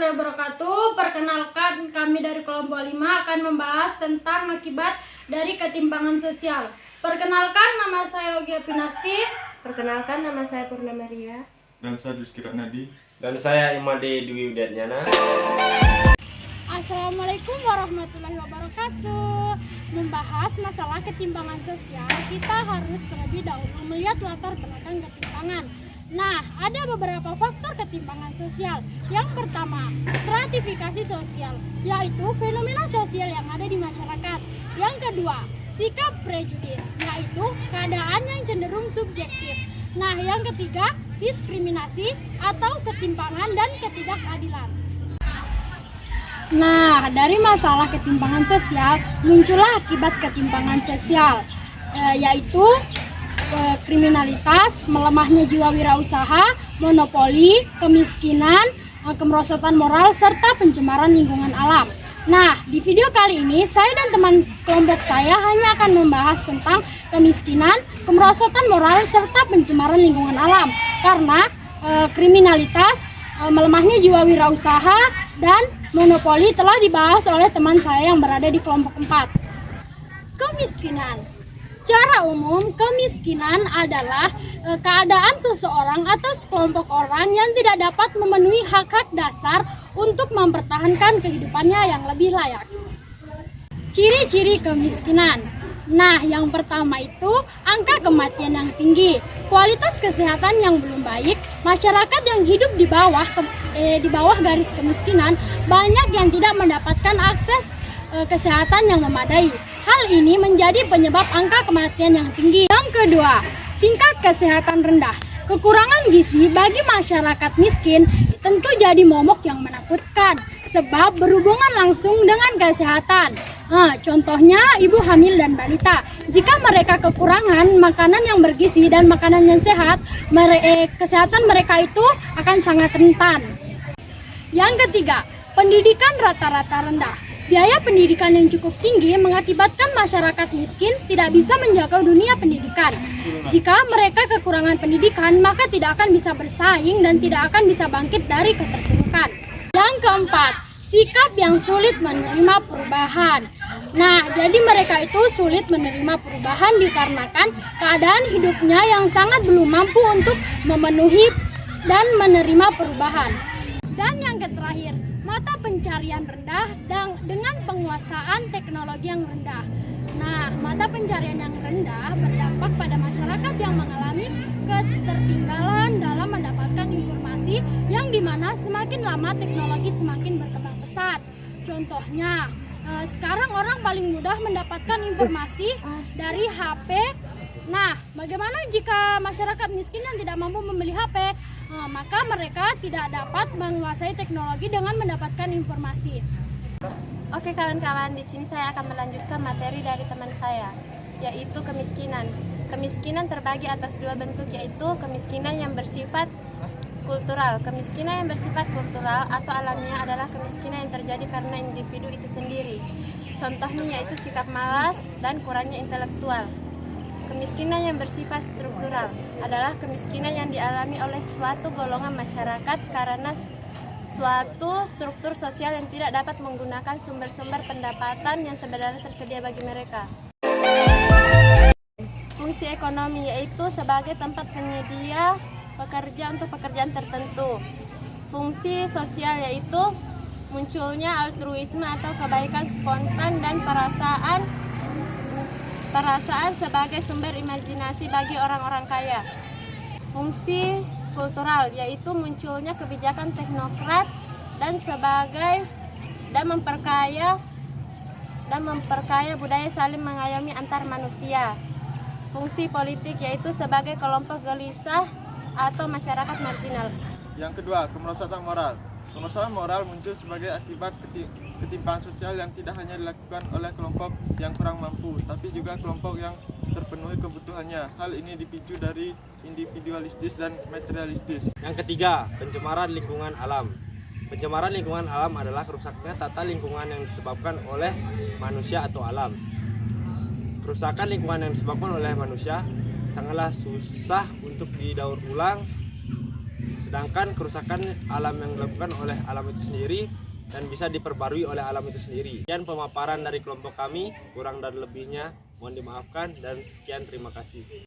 warahmatullahi wabarakatuh. Perkenalkan, kami dari kelompok 5 akan membahas tentang akibat dari ketimpangan sosial. Perkenalkan, nama saya Ogia Pinasti. Perkenalkan, nama saya Purnama Ria. Dan saya Duskira Nadi. Dan saya Imade Dwi Widatnyana. Assalamualaikum warahmatullahi wabarakatuh. Membahas masalah ketimpangan sosial, kita harus terlebih dahulu melihat latar belakang ketimpangan. Nah, ada beberapa faktor ketimpangan sosial. Yang pertama, stratifikasi sosial, yaitu fenomena sosial yang ada di masyarakat. Yang kedua, sikap prejudis, yaitu keadaan yang cenderung subjektif. Nah, yang ketiga, diskriminasi atau ketimpangan dan ketidakadilan. Nah, dari masalah ketimpangan sosial muncullah akibat ketimpangan sosial, yaitu kriminalitas, melemahnya jiwa wirausaha, monopoli, kemiskinan, kemerosotan moral, serta pencemaran lingkungan alam. Nah, di video kali ini saya dan teman kelompok saya hanya akan membahas tentang kemiskinan, kemerosotan moral, serta pencemaran lingkungan alam. Karena kriminalitas, melemahnya jiwa wirausaha, dan monopoli telah dibahas oleh teman saya yang berada di kelompok 4. Kemiskinan. Secara umum, kemiskinan adalah keadaan seseorang atau sekelompok orang yang tidak dapat memenuhi hak-hak dasar untuk mempertahankan kehidupannya yang lebih layak. Ciri-ciri kemiskinan. Nah, yang pertama itu angka kematian yang tinggi, kualitas kesehatan yang belum baik, masyarakat yang hidup di bawah garis kemiskinan, banyak yang tidak mendapatkan akses kesehatan yang memadai. Hal ini menjadi penyebab angka kematian yang tinggi. Yang kedua, tingkat kesehatan rendah. Kekurangan gizi bagi masyarakat miskin tentu jadi momok yang menakutkan, sebab berhubungan langsung dengan kesehatan. Contohnya ibu hamil dan balita. Jika mereka kekurangan makanan yang bergizi dan makanan yang sehat, kesehatan mereka itu akan sangat rentan. Yang ketiga, pendidikan rata-rata rendah. Biaya pendidikan yang cukup tinggi mengakibatkan masyarakat miskin tidak bisa menjaga dunia pendidikan. Jika mereka kekurangan pendidikan, maka tidak akan bisa bersaing dan tidak akan bisa bangkit dari keterpurukan. Yang keempat, sikap yang sulit menerima perubahan. Nah, jadi mereka itu sulit menerima perubahan dikarenakan keadaan hidupnya yang sangat belum mampu untuk memenuhi dan menerima perubahan. Dan yang terakhir, mata pencarian rendah dan dengan penguasaan teknologi yang rendah. Nah, mata pencarian yang rendah berdampak pada masyarakat yang mengalami ketertinggalan dalam mendapatkan informasi, yang dimana semakin lama teknologi semakin berkembang pesat. Contohnya, sekarang orang paling mudah mendapatkan informasi dari HP. Nah, bagaimana jika masyarakat miskin yang tidak mampu membeli HP? Maka mereka tidak dapat menguasai teknologi dengan mendapatkan informasi. Oke kawan-kawan, di sini saya akan melanjutkan materi dari teman saya, yaitu kemiskinan. Kemiskinan terbagi atas dua bentuk, yaitu kemiskinan yang bersifat kultural. Kemiskinan yang bersifat kultural atau alamiah adalah kemiskinan yang terjadi karena individu itu sendiri. Contohnya yaitu sikap malas dan kurangnya intelektual. Kemiskinan yang bersifat struktural adalah kemiskinan yang dialami oleh suatu golongan masyarakat karena suatu struktur sosial yang tidak dapat menggunakan sumber-sumber pendapatan yang sebenarnya tersedia bagi mereka. Fungsi ekonomi yaitu sebagai tempat penyedia pekerja untuk pekerjaan tertentu. Fungsi sosial yaitu munculnya altruisme atau kebaikan spontan dan perasaan sebagai sumber imajinasi bagi orang-orang kaya. Fungsi kultural yaitu munculnya kebijakan teknokrat dan memperkaya budaya saling mengayomi antar manusia. Fungsi politik yaitu sebagai kelompok gelisah atau masyarakat marginal. Yang kedua, kemerosotan moral. Kemerosotan moral muncul sebagai akibat ketimpangan sosial yang tidak hanya dilakukan oleh kelompok yang kurang mampu, tapi juga kelompok yang terpenuhi kebutuhannya. Hal ini dipicu dari individualistis dan materialistis. Yang ketiga, pencemaran lingkungan alam. Pencemaran lingkungan alam adalah kerusaknya tata lingkungan yang disebabkan oleh manusia atau alam. Kerusakan lingkungan yang disebabkan oleh manusia sangatlah susah untuk didaur ulang Sedangkan kerusakan alam yang dilakukan oleh alam itu sendiri dan bisa diperbarui oleh alam itu sendiri. Sekian pemaparan dari kelompok kami, kurang dan lebihnya mohon dimaafkan dan sekian, terima kasih.